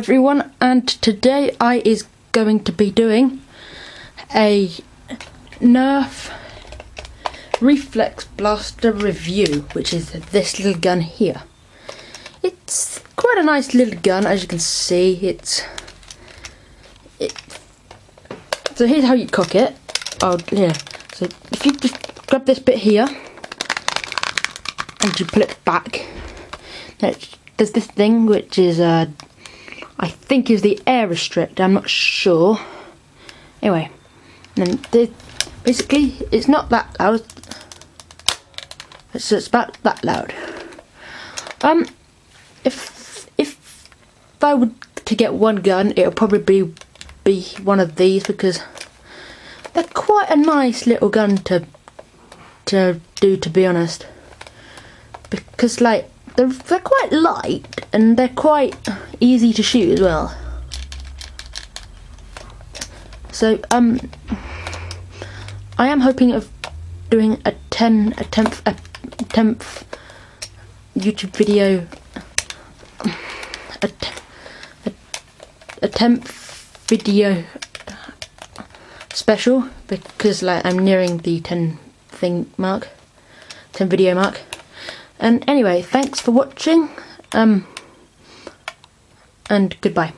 everyone, and today I is going to be doing a Nerf reflex blaster review, which is this little gun here. It's quite a nice little gun, as you can see. So here's how you cock it. Oh yeah. So if you just grab this bit here and you pull it back, there's this thing which is I think is the air restrictor. I'm not sure. Anyway, and then basically it's not that loud. It's about that loud. If I were to get one gun, it'll probably be one of these, because they're quite a nice little gun to do, to be honest. Because like they're quite light and they're quite easy to shoot as well. So I am hoping of doing a 10th YouTube video, a 10th video special, because like I'm nearing the 10 video mark. And anyway, thanks for watching, and goodbye.